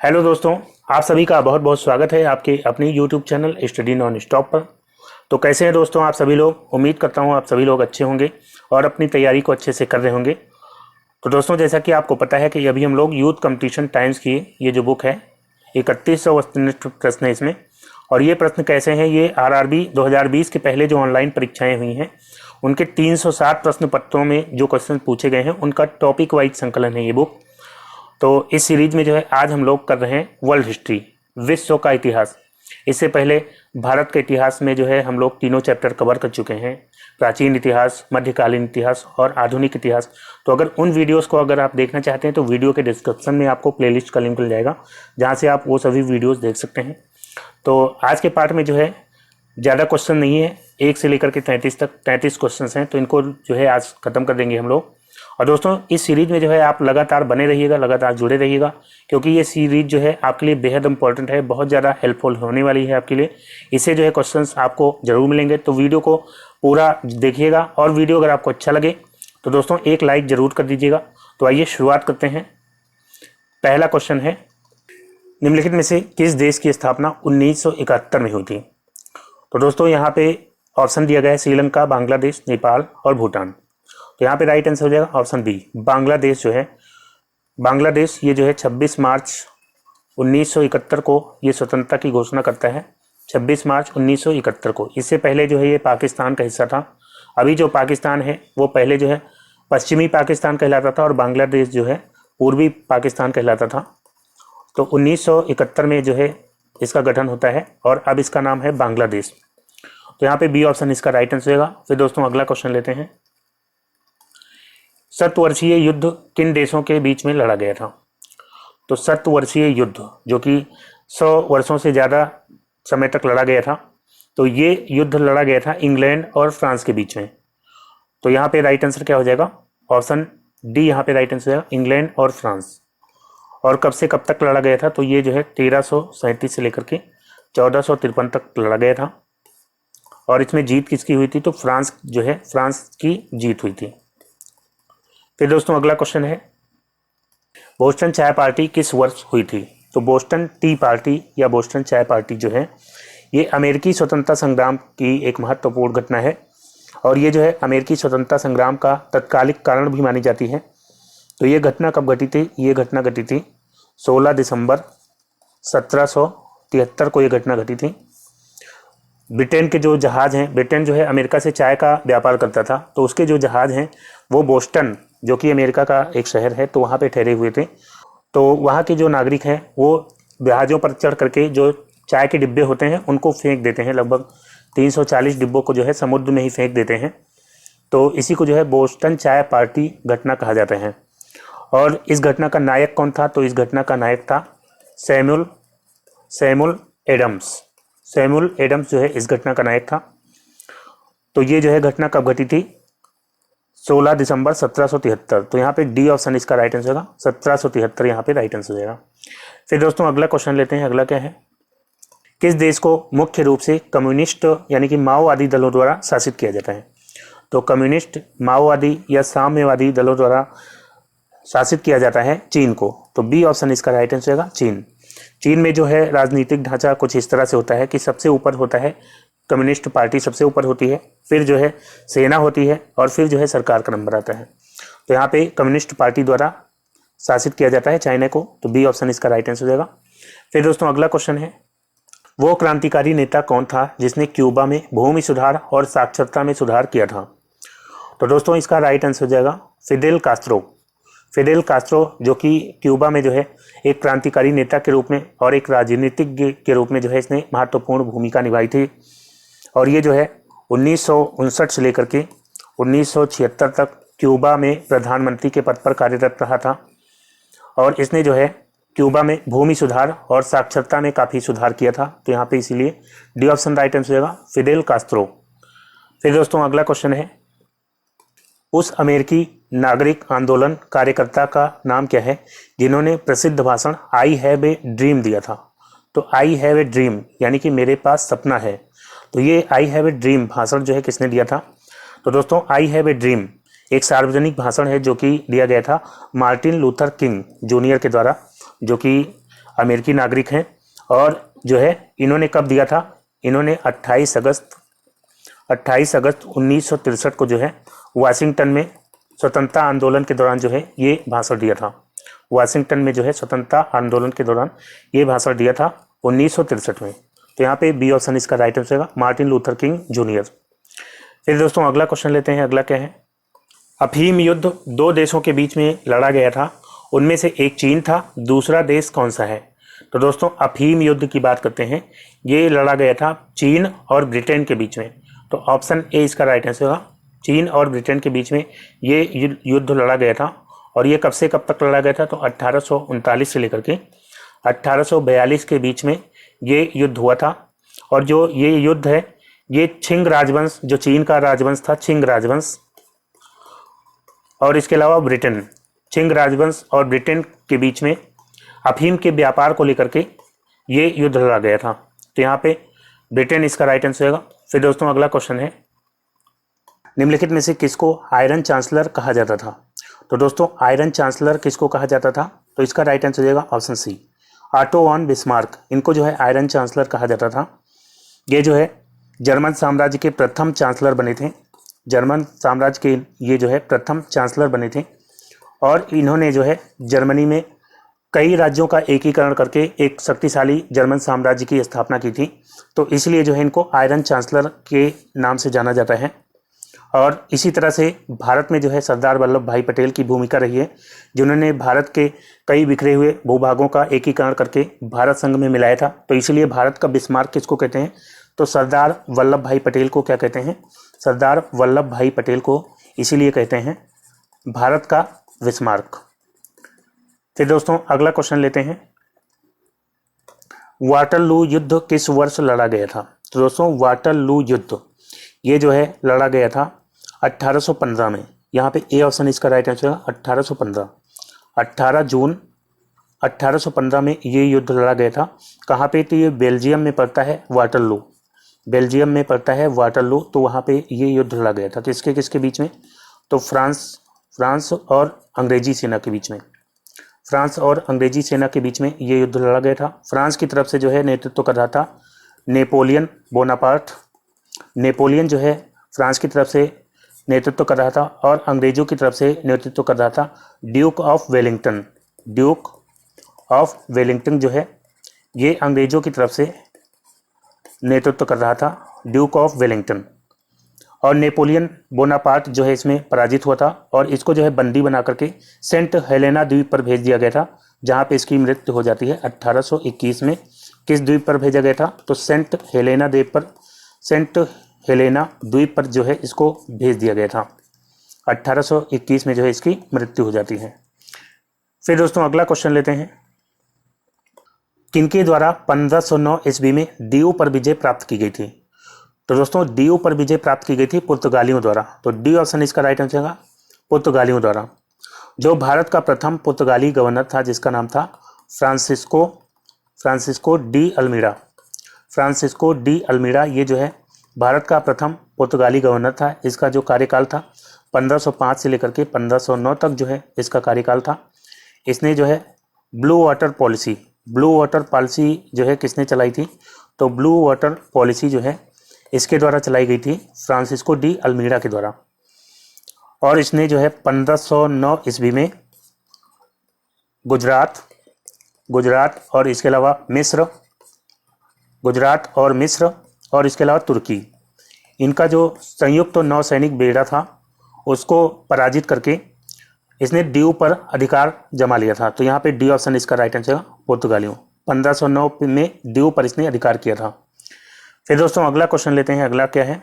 Hello दोस्तों, आप सभी का बहुत बहुत स्वागत है आपके अपनी YouTube channel study non stop पर। तो कैसे हैं दोस्तों आप सभी लोग। उम्मीद करता हूं आप सभी लोग अच्छे होंगे और अपनी तैयारी को अच्छे से कर रहे होंगे। तो दोस्तों, जैसा कि आपको पता है कि अभी हम लोग यूथ कंपटीशन टाइम्स की ये जो बुक है 3100 वस्तुनिष्ठ प्रश्न है इसमें। और ये प्रश्न कैसे हैं, ये आरआरबी 2020 के पहले जो ऑनलाइन परीक्षाएं हुई हैं उनके 360 प्रश्न पत्रों में जो क्वेश्चन पूछे गए हैं उनका टॉपिक वाइज संकलन है ये बुक। तो इस सीरीज में जो है आज हम लोग कर रहे हैं वर्ल्ड हिस्ट्री, विश्व का इतिहास। इससे पहले भारत के इतिहास में जो है हम लोग तीनों चैप्टर कवर कर चुके हैं, प्राचीन इतिहास, मध्यकालीन इतिहास और आधुनिक इतिहास। तो अगर उन वीडियोस को अगर आप देखना चाहते हैं तो वीडियो के डिस्क्रिप्शन में आपको प्लेलिस्ट का लिंक मिल जाएगा, जहाँ से आप वो सभी वीडियोस देख सकते हैं। तो आज के पार्ट में जो है ज़्यादा क्वेश्चन नहीं है, 1 से लेकर के 33 तक 33 क्वेश्चन हैं, तो इनको जो है आज ख़त्म कर देंगे हम लोग। और दोस्तों, इस सीरीज में जो है आप लगातार बने रहिएगा, लगातार जुड़े रहिएगा, क्योंकि ये सीरीज जो है आपके लिए बेहद इंपॉर्टेंट है, बहुत ज़्यादा हेल्पफुल होने वाली है आपके लिए। इससे जो है क्वेश्चंस आपको ज़रूर मिलेंगे, तो वीडियो को पूरा देखिएगा। और वीडियो अगर आपको अच्छा लगे तो दोस्तों एक लाइक ज़रूर कर दीजिएगा। तो आइए शुरुआत करते हैं। पहला क्वेश्चन है, निम्नलिखित में से किस देश की स्थापना 1971 में हुई थी। तो दोस्तों यहाँ पे ऑप्शन दिया गया है श्रीलंका, बांग्लादेश, नेपाल और भूटान। तो यहाँ पे राइट आंसर हो जाएगा ऑप्शन बी, बांग्लादेश। जो है बांग्लादेश ये जो है 26 मार्च 1971 को ये स्वतंत्रता की घोषणा करता है, 26 मार्च 1971 को। इससे पहले जो है ये पाकिस्तान का हिस्सा था। अभी जो पाकिस्तान है वो पहले जो है पश्चिमी पाकिस्तान कहलाता था और बांग्लादेश जो है पूर्वी पाकिस्तान कहलाता था। तो 1971 में जो है इसका गठन होता है और अब इसका नाम है बांग्लादेश। तो यहाँ पे बी ऑप्शन इसका राइट आंसर होगा। फिर दोस्तों अगला क्वेश्चन लेते हैं, शतवर्षीय युद्ध किन देशों के बीच में लड़ा गया था। तो शतवर्षीय युद्ध जो कि 100 वर्षों से ज़्यादा समय तक लड़ा गया था, तो ये युद्ध लड़ा गया था इंग्लैंड और फ्रांस के बीच में। तो यहाँ पे राइट आंसर क्या हो जाएगा, ऑप्शन डी यहाँ पे राइट आंसर हो जाएगा, इंग्लैंड और फ्रांस। और कब से कब तक लड़ा गया था, तो ये जो है 1337 से लेकर के 1453 तक लड़ा गया था। और इसमें जीत किसकी हुई थी, तो फ्रांस जो है फ्रांस की जीत हुई थी। फिर दोस्तों अगला क्वेश्चन है, बोस्टन चाय पार्टी किस वर्ष हुई थी। तो बोस्टन टी पार्टी या बोस्टन चाय पार्टी जो है ये अमेरिकी स्वतंत्रता संग्राम की एक महत्वपूर्ण घटना है और ये जो है अमेरिकी स्वतंत्रता संग्राम का तत्कालिक कारण भी मानी जाती है। तो ये घटना कब घटी थी, ये घटना घटी थी 16 दिसंबर 1773 को ये घटना घटी थी। ब्रिटेन के जो जहाज़ हैं, ब्रिटेन जो है अमेरिका से चाय का व्यापार करता था, तो उसके जो जहाज़ हैं वो बोस्टन जो कि अमेरिका का एक शहर है, तो वहाँ पे ठहरे हुए थे। तो वहाँ के जो नागरिक हैं वो जहाज़ों पर चढ़ करके जो चाय के डिब्बे होते हैं उनको फेंक देते हैं, लगभग 340 डिब्बों को जो है समुद्र में ही फेंक देते हैं। तो इसी को जो है बोस्टन चाय पार्टी घटना कहा जाता है। और इस घटना का नायक कौन था, तो इस घटना का नायक था सैमुअल एडम्स। सैमुअल एडम्स जो है इस घटना का नायक था। तो ये जो है घटना कब घटी थी, 16 दिसंबर 1773। तो यहाँ पे डी ऑप्शन इसका राइट आंसर होगा, 1773 यहाँ पे राइट आंसर हो जाएगा। फिर दोस्तों अगला क्वेश्चन लेते हैं। अगला क्या है, किस देश को मुख्य रूप से कम्युनिस्ट यानी कि माओवादी दलों द्वारा शासित किया जाता है। तो कम्युनिस्ट, माओवादी या साम्यवादी दलों द्वारा शासित किया जाता है चीन को। तो बी ऑप्शन इसका राइट आंसर होगा, चीन। चीन में जो है राजनीतिक ढांचा कुछ इस तरह से होता है कि सबसे ऊपर होता है कम्युनिस्ट पार्टी, सबसे ऊपर होती है, फिर जो है सेना होती है और फिर जो है सरकार का नंबर आता है। तो यहाँ पे कम्युनिस्ट पार्टी द्वारा शासित किया जाता है चाइना को। तो बी ऑप्शन इसका राइट आंसर हो जाएगा। फिर दोस्तों अगला क्वेश्चन है, वो क्रांतिकारी नेता कौन था जिसने क्यूबा में भूमि सुधार और साक्षरता में सुधार किया था। तो दोस्तों इसका राइट आंसर हो जाएगा फिडेल कास्ट्रो। फिडेल कास्ट्रो जो कि क्यूबा में जो है एक क्रांतिकारी नेता के रूप में और एक राजनीतिज्ञ के रूप में जो है इसने महत्वपूर्ण भूमिका निभाई थी। और ये जो है 1959 से लेकर के 1976 तक क्यूबा में प्रधानमंत्री के पद पर कार्यरत रहा था। और इसने जो है क्यूबा में भूमि सुधार और साक्षरता में काफ़ी सुधार किया था। तो यहाँ पे इसीलिए डी ऑप्शन राइट आंसर होगा, फिडेल कास्ट्रो। फिर दोस्तों अगला क्वेश्चन है, उस अमेरिकी नागरिक आंदोलन कार्यकर्ता का नाम क्या है जिन्होंने प्रसिद्ध भाषण आई हैव ए ड्रीम दिया था। तो आई हैव ए ड्रीम यानी कि मेरे पास सपना है। तो ये आई हैव ए ड्रीम भाषण जो है किसने दिया था। तो दोस्तों आई हैव ए ड्रीम एक सार्वजनिक भाषण है जो कि दिया गया था मार्टिन लूथर किंग जूनियर के द्वारा, जो कि अमेरिकी नागरिक हैं। और जो है इन्होंने कब दिया था, इन्होंने 28 अगस्त 1963 को जो है वाशिंगटन में स्वतंत्रता आंदोलन के दौरान जो है ये भाषण दिया था। वाशिंगटन में जो है स्वतंत्रता आंदोलन के दौरान ये भाषण दिया था 1963 में। तो यहाँ पे बी ऑप्शन इसका राइट आंसर होगा, मार्टिन लूथर किंग जूनियर। फिर दोस्तों अगला क्वेश्चन लेते हैं। अगला क्या है, अफीम युद्ध दो देशों के बीच में लड़ा गया था, उनमें से एक चीन था, दूसरा देश कौन सा है। तो दोस्तों अफीम युद्ध की बात करते हैं, ये लड़ा गया था चीन और ब्रिटेन के बीच में। तो ऑप्शन ए इसका राइट आंसर होगा, चीन और ब्रिटेन के बीच में ये युद्ध लड़ा गया था। और ये कब से कब तक लड़ा गया था, तो 1839 से लेकर के 1842 के बीच में ये युद्ध हुआ था। और जो ये युद्ध है ये छिंग राजवंश, जो चीन का राजवंश था छिंग राजवंश, और इसके अलावा ब्रिटेन, छिंग राजवंश और ब्रिटेन के बीच में अफीम के व्यापार को लेकर के ये युद्ध लड़ा गया था। तो यहाँ पे ब्रिटेन इसका राइट आंसर होगा। फिर दोस्तों अगला क्वेश्चन है, निम्नलिखित में से किसको आयरन चांसलर कहा जाता था। तो दोस्तों आयरन चांसलर किसको कहा जाता था, तो इसका राइट आंसर हो जाएगा option C, Otto von Bismarck. इनको जो है आयरन चांसलर कहा जाता था। ये जो है जर्मन साम्राज्य के प्रथम चांसलर बने थे, जर्मन साम्राज्य के ये जो है प्रथम चांसलर बने थे। और इन्होंने जो है जर्मनी में कई राज्यों का एकीकरण करके एक शक्तिशाली जर्मन साम्राज्य की स्थापना की थी। तो इसलिए जो है इनको आयरन चांसलर के नाम से जाना जाता है। और इसी तरह से भारत में जो है सरदार वल्लभ भाई पटेल की भूमिका रही है, जिन्होंने भारत के कई बिखरे हुए भूभागों का एकीकरण करके भारत संघ में मिलाया था। तो इसलिए भारत का बिस्मार्क किसको कहते हैं, तो सरदार वल्लभ भाई पटेल को क्या कहते हैं, सरदार वल्लभ भाई पटेल को इसीलिए कहते हैं भारत का बिस्मार्क। फिर दोस्तों अगला क्वेश्चन लेते हैं, वाटरलू युद्ध किस वर्ष लड़ा गया था। तो दोस्तों वाटरलू युद्ध ये जो है लड़ा गया था 1815 में। यहाँ पे ए ऑप्शन इसका राइट आंसर है 1815, 18 जून 1815 में ये युद्ध लड़ा गया था। कहाँ पे, तो ये बेल्जियम में पड़ता है वाटरलू, बेल्जियम में पड़ता है वाटरलू। तो वहाँ पे ये युद्ध लड़ा गया था किसके किसके बीच में, तो फ्रांस और अंग्रेजी सेना के बीच में, फ्रांस और अंग्रेजी सेना के बीच में ये युद्ध लड़ा गया था। फ्रांस की तरफ से जो है नेतृत्व कर रहा था नेपोलियन बोनापार्ट, नेपोलियन जो है फ्रांस की तरफ से नेतृत्व कर रहा था। और अंग्रेजों की तरफ से नेतृत्व कर रहा था Duke of Wellington, Duke of Wellington जो है ये अंग्रेजों की तरफ से नेतृत्व कर रहा था, ड्यूक ऑफ वेलिंगटन। और नेपोलियन बोनापार्ट जो है इसमें पराजित हुआ था और इसको जो है बंदी बना करके सेंट हेलेना द्वीप पर भेज दिया गया था, जहाँ पे इसकी मृत्यु हो जाती है 1821 में। किस द्वीप पर भेजा गया था, तो सेंट हेलेना द्वीप पर, सेंट हेलेना द्वीप पर जो है इसको भेज दिया गया था। 1821 में जो है इसकी मृत्यु हो जाती है। फिर दोस्तों अगला क्वेश्चन लेते हैं, किनके द्वारा 1509 ईस्वी में दीऊ पर विजय प्राप्त की गई थी। तो दोस्तों दीऊ पर विजय प्राप्त की गई थी पुर्तगालियों द्वारा। तो डी ऑप्शन इसका राइट आंसर होगा, पुर्तगालियों द्वारा। जो भारत का प्रथम पुर्तगाली गवर्नर था जिसका नाम था फ्रांसिस्को डी अल्मीड़ा, फ्रांसिस्को डी अल्मीड़ा ये जो है भारत का प्रथम पुर्तगाली गवर्नर था। इसका जो कार्यकाल था 1505 से लेकर के 1509 तक जो है इसका कार्यकाल था। इसने जो है ब्लू वाटर पॉलिसी जो है किसने चलाई थी, तो ब्लू वाटर पॉलिसी जो है इसके द्वारा चलाई गई थी फ्रांसिस्को डी अल्मीड़ा के द्वारा। और इसने जो है 1509 ईस्वी में गुजरात और इसके अलावा मिस्र, गुजरात और मिस्र और इसके अलावा तुर्की, इनका जो संयुक्त नौसैनिक बेड़ा था उसको पराजित करके इसने दीऊ पर अधिकार जमा लिया था। तो यहाँ पे डी ऑप्शन इसका राइट आंसर है, पुर्तगालियों। 1509 में दीऊ पर इसने अधिकार किया था। फिर दोस्तों अगला क्वेश्चन लेते हैं। अगला क्या है,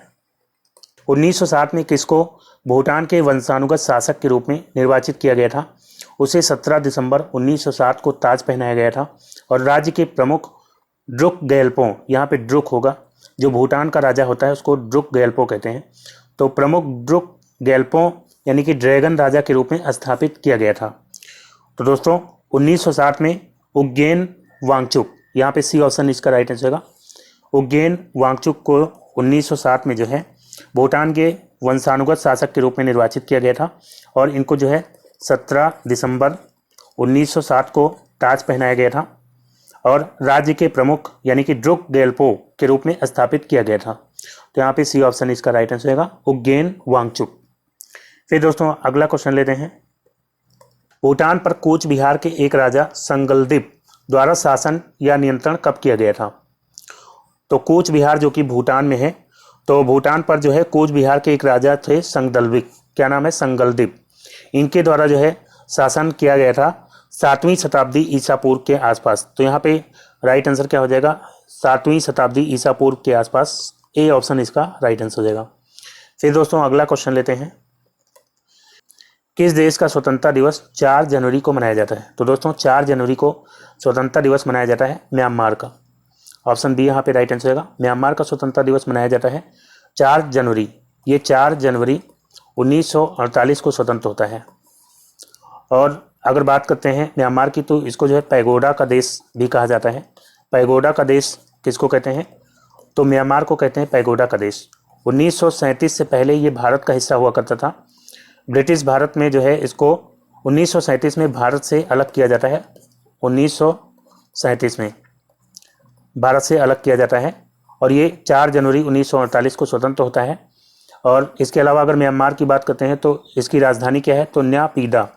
1907 में किसको भूटान के वंशानुगत शासक के रूप में निर्वाचित किया गया था। उसे 17 दिसंबर 1907 को ताज पहनाया गया था और राज्य के प्रमुख ड्रुक गैल्पो, यहाँ पे ड्रुक होगा, जो भूटान का राजा होता है उसको ड्रुक गैल्पो कहते हैं। तो प्रमुख ड्रुक गैल्पो यानी कि ड्रैगन राजा के रूप में स्थापित किया गया था। तो दोस्तों 1907 में उज्ञेन वांगचुक, यहाँ पे सी ऑप्शन इसका राइट आंसर होगा, उज्ञेन वांगचुक को 1907 में जो है भूटान के वंशानुगत शासक के रूप में निर्वाचित किया गया था और इनको जो है 17 दिसंबर 1907 को ताज पहनाया गया था। और राज्य के प्रमुख यानी कि ड्रुक गेल्पो के रूप में स्थापित किया गया था। तो यहाँ पे सी ऑप्शन इसका राइट आंसर होगा, उज्जैन वांगचुक। फिर दोस्तों अगला क्वेश्चन लेते हैं। भूटान पर कूच बिहार के एक राजा संगलदीप द्वारा शासन या नियंत्रण कब किया गया था? तो कूच बिहार जो कि भूटान में है, तो भूटान पर जो है कूच बिहार के एक राजा थे संगदलविक, क्या नाम है, संगलदीप। इनके द्वारा जो है शासन किया गया था 7वीं शताब्दी ईसा पूर्व के आसपास। तो यहाँ पे राइट आंसर क्या हो जाएगा, 7वीं शताब्दी ईसा पूर्व के आसपास। ए ऑप्शन इसका राइट आंसर हो जाएगा। फिर दोस्तों अगला क्वेश्चन लेते हैं। किस देश का स्वतंत्रता दिवस 4 जनवरी को मनाया जाता है? तो दोस्तों 4 जनवरी को स्वतंत्रता दिवस मनाया जाता है म्यांमार का। ऑप्शन बी यहाँ पे राइट आंसर होगा, म्यांमार का स्वतंत्रता दिवस मनाया जाता है 4 जनवरी। ये 4 जनवरी 1948 को स्वतंत्र होता है। और अगर बात करते हैं म्यांमार की, तो इसको जो है पैगोडा का देश भी कहा जाता है। पैगोडा का देश किसको कहते हैं? तो म्यांमार को कहते हैं पैगोडा का देश। 1937 से पहले ये भारत का हिस्सा हुआ करता था। ब्रिटिश भारत में जो है इसको 1937 में भारत से अलग किया जाता है। 1937 में भारत से अलग किया जाता है और ये 4 जनवरी 1948 को स्वतंत्र होता है। और इसके अलावा अगर म्यांमार की बात करते हैं तो इसकी राजधानी क्या है? तो न्यापीदा।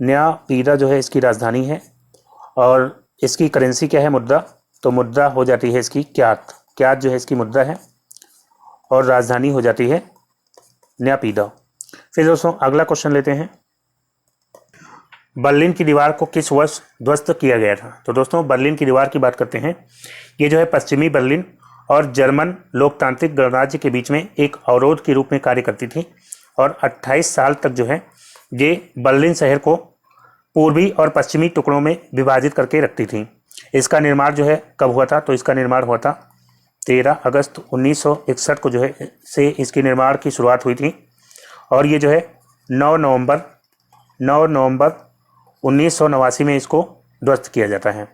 न्यापीदा जो है इसकी राजधानी है। और इसकी करेंसी क्या है? मुद्रा। तो मुद्रा हो जाती है इसकी क्यात। क्यात जो है इसकी मुद्रा है और राजधानी हो जाती है न्यापीदा। फिर दोस्तों अगला क्वेश्चन लेते हैं। बर्लिन की दीवार को किस वर्ष ध्वस्त किया गया था? तो दोस्तों बर्लिन की दीवार की बात करते हैं। ये जो है पश्चिमी बर्लिन और जर्मन लोकतांत्रिक गणराज्य के बीच में एक अवरोध के रूप में कार्य करती थी और 28 साल तक जो है ये बर्लिन शहर को पूर्वी और पश्चिमी टुकड़ों में विभाजित करके रखती थी। इसका निर्माण जो है कब हुआ था? तो इसका निर्माण हुआ था 13 अगस्त 1961 को जो है से इसके निर्माण की शुरुआत हुई थी। और ये जो है 9 नवंबर 1989 में इसको ध्वस्त किया जाता है।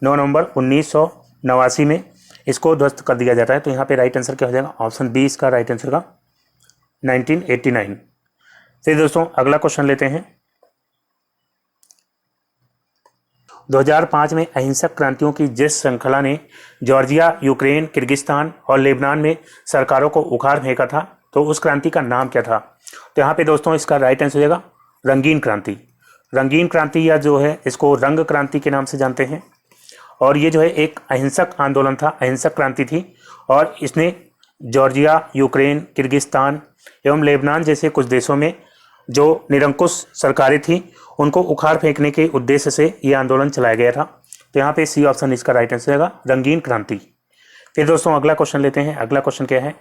9 नवंबर 1989 में इसको ध्वस्त कर दिया जाता है। तो यहाँ पे राइट आंसर क्या हो जाएगा? ऑप्शन बी इसका राइट आंसर होगा 1989। फिर दोस्तों अगला क्वेश्चन लेते हैं। 2005 में अहिंसक क्रांतियों की जिस श्रृंखला ने जॉर्जिया, यूक्रेन, किर्गिस्तान और लेबनान में सरकारों को उखाड़ फेंका था, तो उस क्रांति का नाम क्या था? तो यहाँ पे दोस्तों इसका राइट आंसर हो जाएगा रंगीन क्रांति। रंगीन क्रांति या जो है इसको रंग क्रांति के नाम से जानते हैं। और ये जो है एक अहिंसक आंदोलन था, अहिंसक क्रांति थी और इसने जॉर्जिया, यूक्रेन, किर्गिस्तान एवं लेबनान जैसे कुछ देशों में जो निरंकुश सरकारें थी उनको उखाड़ फेंकने के उद्देश्य से ये आंदोलन चलाया गया था। तो यहाँ पे सी ऑप्शन इसका राइट आंसर होगा रंगीन क्रांति। फिर दोस्तों अगला क्वेश्चन लेते हैं। अगला क्वेश्चन क्या है?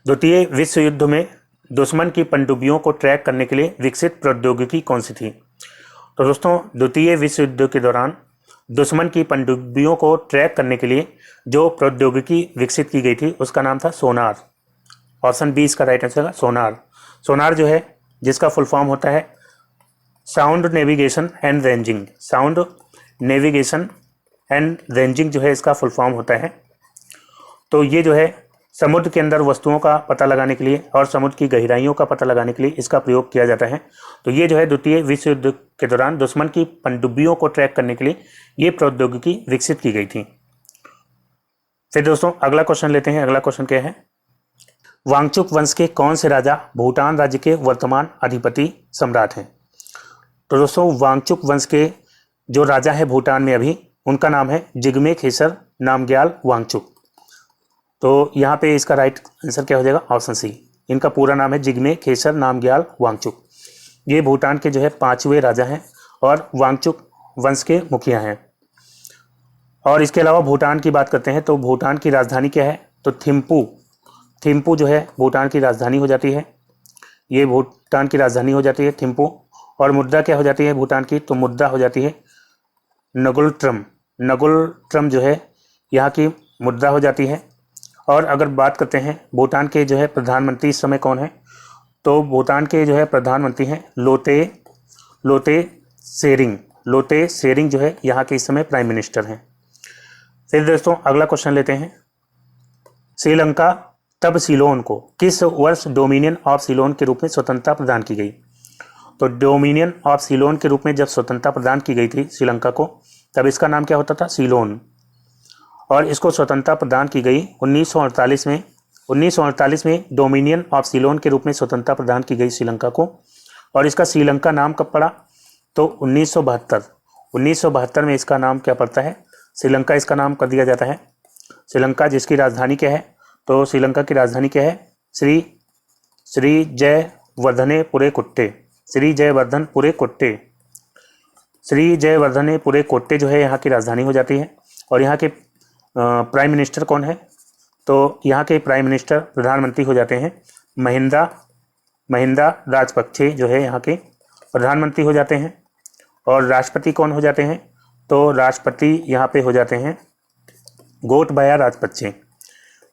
द्वितीय विश्व युद्ध में दुश्मन की पनडुब्बियों को ट्रैक करने के लिए विकसित प्रौद्योगिकी कौन सी थी? तो दोस्तों द्वितीय विश्व युद्ध के दौरान दुश्मन की पनडुब्बियों को ट्रैक करने के लिए जो प्रौद्योगिकी विकसित की गई थी उसका नाम था सोनार। ऑप्शन बी इसका राइट आंसर है सोनार। सोनार जो है जिसका फुल फॉर्म होता है sound navigation and ranging. Sound navigation and ranging जो है इसका फुल फॉर्म होता है। तो ये जो है समुद्र के अंदर वस्तुओं का पता लगाने के लिए और समुद्र की गहराइयों का पता लगाने के लिए इसका प्रयोग किया जाता है। तो ये जो है द्वितीय विश्व युद्ध के दौरान दुश्मन की पनडुब्बियों को ट्रैक करने के लिए ये प्रौद्योगिकी विकसित की गई थी। फिर दोस्तों अगला क्वेश्चन लेते हैं। अगला क्वेश्चन क्या है? वांगचुक वंश के कौन से राजा भूटान राज्य के वर्तमान अधिपति सम्राट हैं? तो दोस्तों वांगचुक वंश के जो राजा है भूटान में अभी, उनका नाम है जिग्मे खेसर नामग्याल वांगचुक। तो यहाँ पे इसका राइट आंसर क्या हो जाएगा? Option C. इनका पूरा नाम है जिग्मे खेसर नामग्याल वांगचुक। ये भूटान के जो है 5वें राजा हैं और वांगचुक वंश के मुखिया हैं। और इसके अलावा भूटान की बात करते हैं तो भूटान की राजधानी क्या है? तो थिम्पू। थिम्पू जो है भूटान की राजधानी हो जाती है। ये भूटान की राजधानी हो जाती है थिम्पू। और मुद्रा क्या हो जाती है भूटान की? तो मुद्रा हो जाती है नगुलट्रम। नगुलट्रम जो है यहाँ की मुद्रा हो जाती है। और अगर बात करते हैं भूटान के जो है प्रधानमंत्री इस समय कौन है? तो भूटान के जो है प्रधानमंत्री हैं लोटे शेरिंग। लोटे शेरिंग जो है यहाँ के इस समय प्राइम मिनिस्टर हैं। फिर दोस्तों अगला क्वेश्चन लेते हैं। श्रीलंका तब सीलोन को किस वर्ष डोमिनियन ऑफ सीलोन के रूप में स्वतंत्रता प्रदान की गई? तो डोमिनियन ऑफ सीलोन के रूप में जब स्वतंत्रता प्रदान की गई थी श्रीलंका को, तब इसका नाम क्या होता था, सीलोन। और इसको स्वतंत्रता प्रदान की गई 1948 में। 1948 में डोमिनियन ऑफ सीलोन के रूप में स्वतंत्रता प्रदान की गई श्रीलंका को। और इसका श्रीलंका नाम कब पड़ा, तो 1972 में इसका नाम क्या पड़ता है, श्रीलंका इसका नाम कर दिया जाता है। श्रीलंका जिसकी राजधानी क्या है, तो श्रीलंका की राजधानी क्या है, श्री जयवर्धनेपुरे कुट्टे। श्री जयवर्धनपुरे कुट्टे, श्री जयवर्धनेपुरे कुट्टे जो है यहाँ की राजधानी हो जाती है। और यहाँ के प्राइम मिनिस्टर कौन है, तो यहाँ के प्राइम मिनिस्टर प्रधानमंत्री हो जाते हैं महिंदा राजपक्षे जो है यहाँ के प्रधानमंत्री हो जाते हैं। और राष्ट्रपति कौन हो जाते हैं, तो राष्ट्रपति यहाँ पे हो जाते हैं गोटबाया राजपक्षे।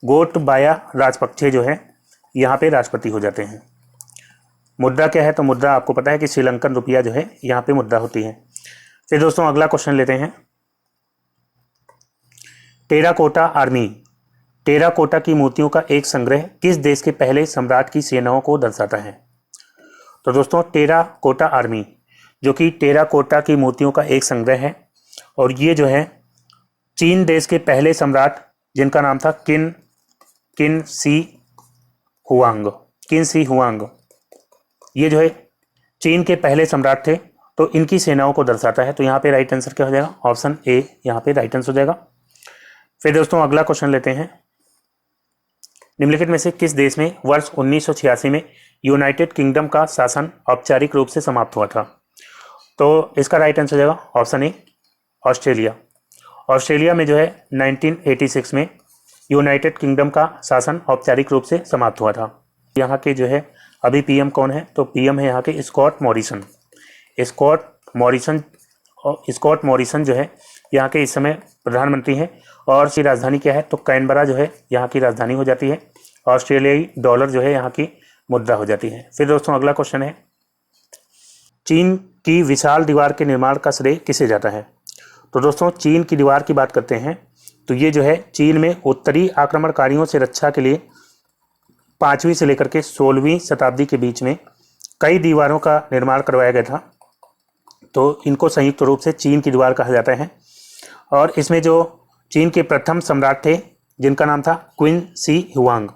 गोटबाया राजपक्षे जो है यहाँ पे राष्ट्रपति हो जाते हैं। मुद्रा क्या है, तो मुद्रा आपको पता है कि श्रीलंकन रुपया जो है यहाँ पे मुद्रा होती है। फिर दोस्तों अगला क्वेश्चन लेते हैं, टेराकोटा आर्मी। टेराकोटा की मूर्तियों का एक संग्रह किस देश के पहले सम्राट की सेनाओं को दर्शाता है। तो दोस्तों टेराकोटा आर्मी जो कि टेराकोटा की मूर्तियों का एक संग्रह है, और ये जो है चीन देश के पहले सम्राट जिनका नाम था किन सी हुआंग, ये जो है चीन के पहले सम्राट थे, तो इनकी सेनाओं को दर्शाता है। तो यहाँ पे राइट आंसर क्या हो जाएगा, ऑप्शन ए यहाँ पे राइट आंसर हो जाएगा। फिर दोस्तों अगला क्वेश्चन लेते हैं, निम्नलिखित में से किस देश में वर्ष 1986 में यूनाइटेड किंगडम का शासन औपचारिक रूप से समाप्त हुआ था। तो इसका राइट आंसर हो जाएगा ऑप्शन ए ऑस्ट्रेलिया। ऑस्ट्रेलिया में जो है 1986 में यूनाइटेड किंगडम का शासन औपचारिक रूप से समाप्त हुआ था। यहाँ के जो है अभी पीएम कौन है, तो पीएम है यहाँ के स्कॉट मॉरिसन जो है यहाँ के इस समय प्रधानमंत्री हैं। और इसकी राजधानी क्या है, तो कैनबरा जो है यहाँ की राजधानी हो जाती है। ऑस्ट्रेलियाई डॉलर जो है यहाँ की मुद्रा हो जाती है। फिर दोस्तों अगला क्वेश्चन है, चीन की विशाल दीवार के निर्माण का श्रेय किसे जाता है। तो दोस्तों चीन की दीवार की बात करते हैं तो ये जो है चीन में उत्तरी आक्रमणकारियों से रक्षा के लिए 5वीं से लेकर के 16वीं शताब्दी के बीच में कई दीवारों का निर्माण करवाया गया था। तो इनको संयुक्त रूप से चीन की दीवार कहा जाता है। और इसमें जो चीन के प्रथम सम्राट थे जिनका नाम था क्विन सी हुआंग,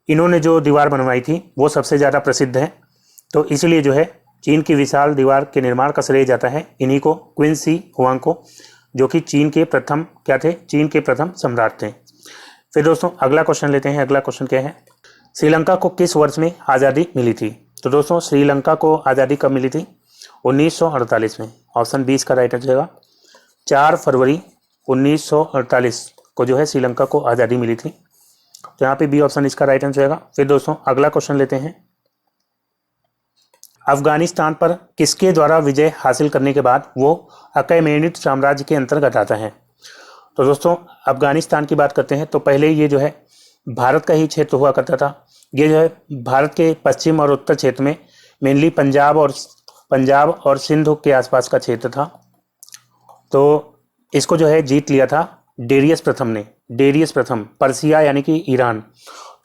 इन्होंने जो दीवार बनवाई थी वो सबसे ज़्यादा प्रसिद्ध है। तो इसलिए जो है चीन की विशाल दीवार के निर्माण का श्रेय जाता है इन्हीं को, क्विन सी हुआंग को, जो कि चीन के प्रथम सम्राट थे। फिर दोस्तों अगला क्वेश्चन लेते हैं। अगला क्वेश्चन क्या है, श्रीलंका को किस वर्ष में आज़ादी मिली थी। तो दोस्तों श्रीलंका को आज़ादी कब मिली थी, 1948 में। ऑप्शन 20 का राइट आंसर होगा 4 फरवरी 1948 को जो है श्रीलंका को आज़ादी मिली थी। तो यहाँ पे बी ऑप्शन इसका राइट आंसर होगा। फिर दोस्तों अगला क्वेश्चन लेते हैं, अफगानिस्तान पर किसके द्वारा विजय हासिल करने के बाद वो अकैमेनिड साम्राज्य के अंतर्गत आता है। तो दोस्तों अफगानिस्तान की बात करते हैं तो पहले ये जो है भारत का ही क्षेत्र हुआ करता था। ये जो है भारत के पश्चिम और उत्तर क्षेत्र में मेनली पंजाब और सिंध के आसपास का क्षेत्र था। तो इसको जो है जीत लिया था डेरियस प्रथम पर्सिया यानी कि ईरान।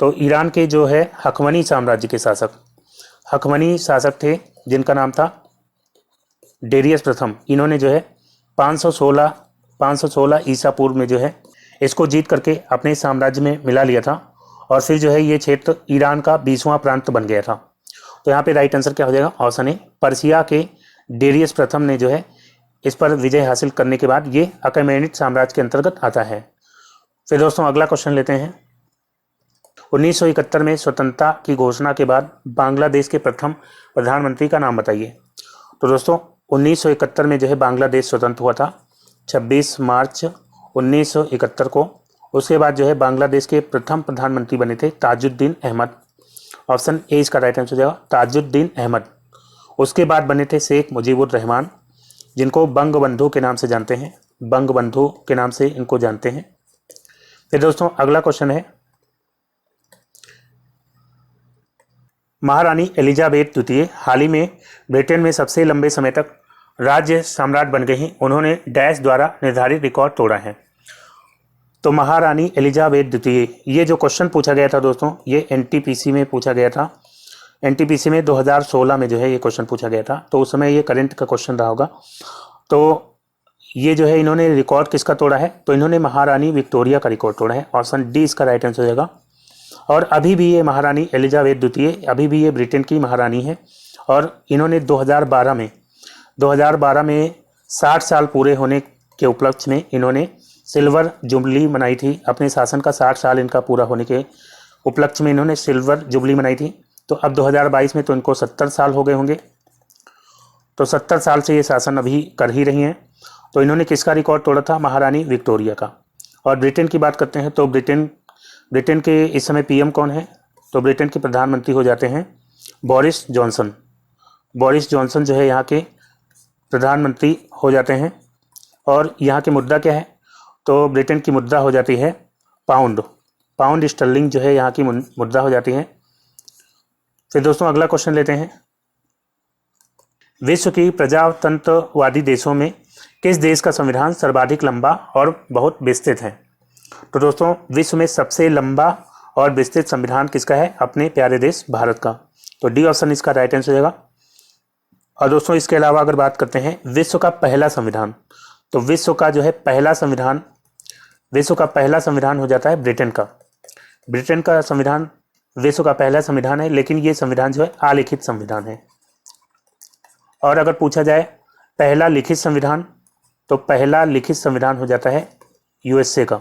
तो ईरान के जो है हकमनी साम्राज्य के शासक थे जिनका नाम था डेरियस प्रथम। इन्होंने जो है 516 ईसा पूर्व में जो है इसको जीत करके अपने साम्राज्य में मिला लिया था। और फिर जो है ये क्षेत्र ईरान का 20वां प्रांत बन गया था। तो यहाँ पे राइट आंसर क्या हो जाएगा, ऑप्शन ए पर्सिया के डेरियस प्रथम ने जो है इस पर विजय हासिल करने के बाद ये अकैमेनिड साम्राज्य के अंतर्गत आता है। फिर दोस्तों अगला क्वेश्चन लेते हैं, 1971 में स्वतंत्रता की घोषणा के बाद बांग्लादेश के प्रथम प्रधानमंत्री का नाम बताइए। तो दोस्तों 1971 में जो है बांग्लादेश स्वतंत्र हुआ था 26 मार्च 1971 को। उसके बाद जो है बांग्लादेश के प्रथम प्रधानमंत्री बने थे ताजुद्दीन अहमद। ऑप्शन ए इसका राइट आंसर हो जाएगा ताजुद्दीन अहमद। उसके बाद बने थे शेख मुजीबुर रहमान, जिनको बंगबंधु के नाम से जानते हैं, बंगबंधु के नाम से इनको जानते हैं। फिर दोस्तों अगला क्वेश्चन है, महारानी एलिजाबेथ द्वितीय हाल ही में ब्रिटेन में सबसे लंबे समय तक राज्य सम्राट बन गई। उन्होंने डैश द्वारा निर्धारित रिकॉर्ड तोड़ा है। तो महारानी एलिजाबेथ द्वितीय, ये जो क्वेश्चन पूछा गया था दोस्तों ये एनटीपीसी में पूछा गया था। एनटीपीसी में 2016 में जो है ये क्वेश्चन पूछा गया था। तो उस समय ये करंट का क्वेश्चन रहा होगा। तो ये जो है इन्होंने रिकॉर्ड किसका तोड़ा है, तो इन्होंने महारानी विक्टोरिया का रिकॉर्ड तोड़ा है। ऑप्शन डी इसका राइट आंसर हो जाएगा। और अभी भी ये महारानी एलिजाबेथ द्वितीय अभी भी ये ब्रिटेन की महारानी है। और इन्होंने 2012 में 60 साल पूरे होने के उपलक्ष्य में इन्होंने सिल्वर जुबली मनाई थी। अपने शासन का 60 साल इनका पूरा होने के उपलक्ष्य में इन्होंने सिल्वर जुबली मनाई थी। तो अब 2022 में तो इनको 70 साल हो गए होंगे। तो 70 साल से ये शासन अभी कर ही रही हैं। तो इन्होंने किसका रिकॉर्ड तोड़ा था, महारानी विक्टोरिया का। और ब्रिटेन की बात करते हैं तो ब्रिटेन के इस समय पीएम कौन है, तो ब्रिटेन के प्रधानमंत्री हो जाते हैं बोरिस जॉनसन। बोरिस जॉनसन जो है यहाँ के प्रधानमंत्री हो जाते हैं। और यहाँ की मुद्रा क्या है, तो ब्रिटेन की मुद्रा हो जाती है पाउंड स्टर्लिंग जो है यहाँ की मुद्रा हो जाती है। फिर दोस्तों अगला क्वेश्चन लेते हैं। विश्व की प्रजातंत्रवादी देशों में किस देश का संविधान सर्वाधिक लंबा और बहुत विस्तृत है। तो दोस्तों विश्व में सबसे लंबा और विस्तृत संविधान किसका है, अपने प्यारे देश भारत का। तो डी ऑप्शन इसका राइट आंसर हो जाएगा। और दोस्तों इसके अलावा अगर बात करते हैं विश्व का पहला संविधान, तो विश्व का पहला संविधान हो जाता है ब्रिटेन का। ब्रिटेन का संविधान विश्व का पहला संविधान है, लेकिन ये संविधान जो है अलिखित संविधान है। और अगर पूछा जाए पहला लिखित संविधान, तो पहला लिखित संविधान हो जाता है यूएसए का।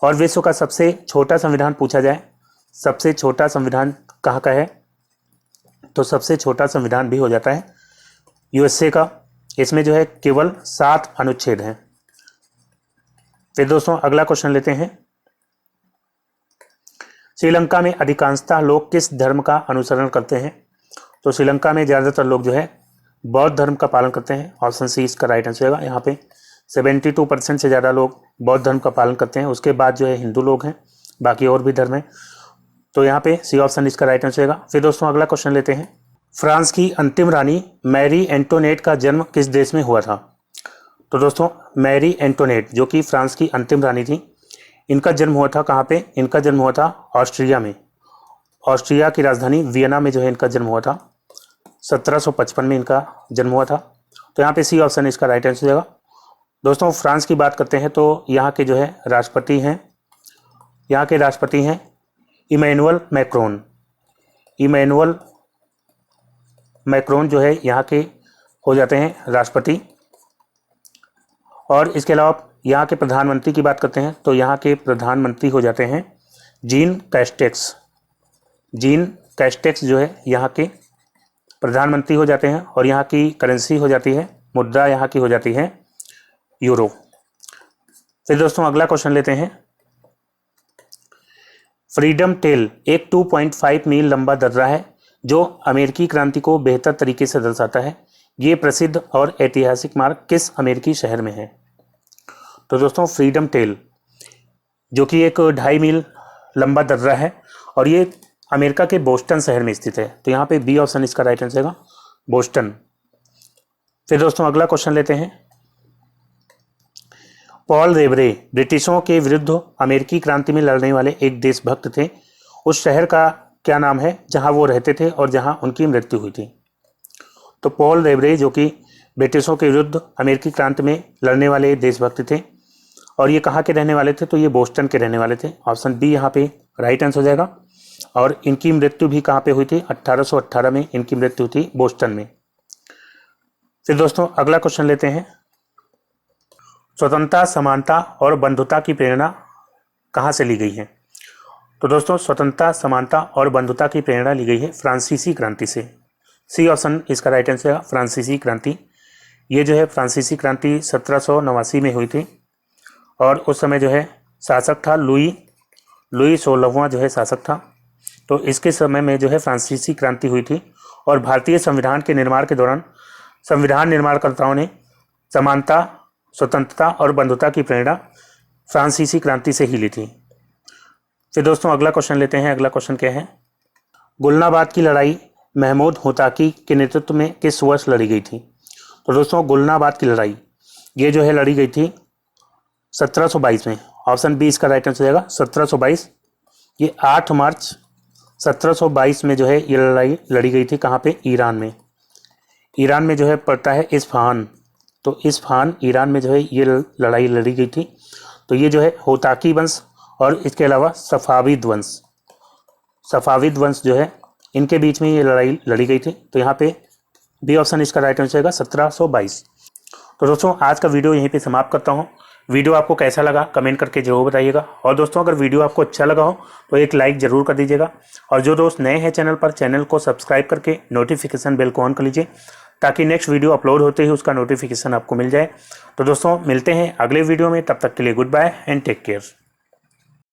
और विश्व का सबसे छोटा संविधान पूछा जाए, सबसे छोटा संविधान कहाँ का है, तो सबसे छोटा संविधान भी हो जाता है यूएसए का। इसमें जो है केवल 7 अनुच्छेद हैं। फिर दोस्तों अगला क्वेश्चन लेते हैं। श्रीलंका में अधिकांशतः लोग किस धर्म का अनुसरण करते हैं। तो श्रीलंका में ज़्यादातर लोग जो है बौद्ध धर्म का पालन करते हैं। ऑप्शन सी इसका राइट आंसर होगा। यहाँ पे 72% से ज़्यादा लोग बौद्ध धर्म का पालन करते हैं। उसके बाद जो है हिंदू लोग हैं, बाकी और भी धर्म हैं। तो यहाँ पे सी ऑप्शन इसका राइट आंसर होगा। फिर दोस्तों अगला क्वेश्चन लेते हैं। फ्रांस की अंतिम रानी मैरी एंटोनेट का जन्म किस देश में हुआ था। तो दोस्तों मैरी एंटोनेट जो कि फ्रांस की अंतिम रानी थी, इनका जन्म हुआ था कहाँ पे, इनका जन्म हुआ था ऑस्ट्रिया में। ऑस्ट्रिया की राजधानी वियना में जो है इनका जन्म हुआ था। 1755 में इनका जन्म हुआ था। तो यहाँ पे सी ऑप्शन इसका राइट आंसर हो जाएगा। दोस्तों फ्रांस की बात करते हैं तो यहाँ के जो है राष्ट्रपति हैं इमैनुअल मैक्रोन जो है यहाँ के हो जाते हैं राष्ट्रपति। और इसके अलावा यहाँ के प्रधानमंत्री की बात करते हैं तो यहाँ के प्रधानमंत्री हो जाते हैं जीन कैस्टेक्स जो है यहाँ के प्रधानमंत्री हो जाते हैं। और यहाँ की करेंसी हो जाती है, मुद्रा यहाँ की हो जाती है यूरो। फिर दोस्तों अगला क्वेश्चन लेते हैं। फ्रीडम टेल एक 2.5 मील लंबा दर्रा है जो अमेरिकी क्रांति को बेहतर तरीके से दर्शाता है। ये प्रसिद्ध और ऐतिहासिक मार्ग किस अमेरिकी शहर में है। तो दोस्तों फ्रीडम टेल जो कि एक 2.5 मील लंबा दर्रा है और ये अमेरिका के बोस्टन शहर में स्थित है। तो यहाँ पे बी ऑप्शन इसका राइट आंसर होगा, बोस्टन। फिर दोस्तों अगला क्वेश्चन लेते हैं। पॉल रेवरे ब्रिटिशों के विरुद्ध अमेरिकी क्रांति में लड़ने वाले एक देशभक्त थे। उस शहर का क्या नाम है जहां वो रहते थे और जहां उनकी मृत्यु हुई थी। तो पॉल रेवरे जो कि ब्रिटिशों के विरुद्ध अमेरिकी क्रांति में लड़ने वाले देशभक्त थे और ये कहाँ के रहने वाले थे, तो ये बोस्टन के रहने वाले थे। ऑप्शन बी यहाँ पे राइट आंसर हो जाएगा। और इनकी मृत्यु भी कहाँ पे हुई थी, 1818 में इनकी मृत्यु हुई थी बोस्टन में। फिर दोस्तों अगला क्वेश्चन लेते हैं। स्वतंत्रता, समानता और बंधुता की प्रेरणा कहाँ से ली गई है। तो दोस्तों स्वतंत्रता, समानता और बंधुता की प्रेरणा ली गई है फ्रांसीसी क्रांति से। सी ऑप्शन इसका राइट आंसर है, फ्रांसीसी क्रांति। ये जो है फ्रांसीसी क्रांति 1789 में हुई थी और उस समय जो है शासक था लुई 16वां जो है शासक था। तो इसके समय में जो है फ्रांसीसी क्रांति हुई थी और भारतीय संविधान के निर्माण के दौरान संविधान निर्माणकर्ताओं ने समानता, स्वतंत्रता और बंधुता की प्रेरणा फ्रांसीसी क्रांति से ही ली थी। फिर दोस्तों अगला क्वेश्चन लेते हैं। अगला क्वेश्चन क्या है। गुलनाबाद की लड़ाई महमूद होताकी के नेतृत्व में किस वर्ष लड़ी गई थी। तो दोस्तों गुलनाबाद की लड़ाई ये जो है लड़ी गई थी 1722 में। ऑप्शन बी इसका राइट आंसर जाएगा 1722। ये 8 मार्च 1722 में जो है ये लड़ाई लड़ी गई थी। कहाँ पे, ईरान में। ईरान में जो है पड़ता है इस्फहान। तो इस्फहान ईरान में जो है ये लड़ाई लड़ी गई थी। तो ये जो है होताकी वंश और इसके अलावा सफ़ाविद वंश जो है इनके बीच में ये लड़ाई लड़ी गई थी। तो यहाँ पे बी ऑप्शन इसका राइट आंसर होगा 1722। तो दोस्तों आज का वीडियो यहीं पे समाप्त करता हूँ। वीडियो आपको कैसा लगा कमेंट करके जरूर बताइएगा। और दोस्तों अगर वीडियो आपको अच्छा लगा हो तो एक लाइक ज़रूर कर दीजिएगा। और जो दोस्त नए हैं चैनल पर, चैनल को सब्सक्राइब करके नोटिफिकेशन बेल को ऑन कर लीजिए ताकि नेक्स्ट वीडियो अपलोड होते ही उसका नोटिफिकेशन आपको मिल जाए। तो दोस्तों मिलते हैं अगले वीडियो में, तब तक के लिए goodbye and take care.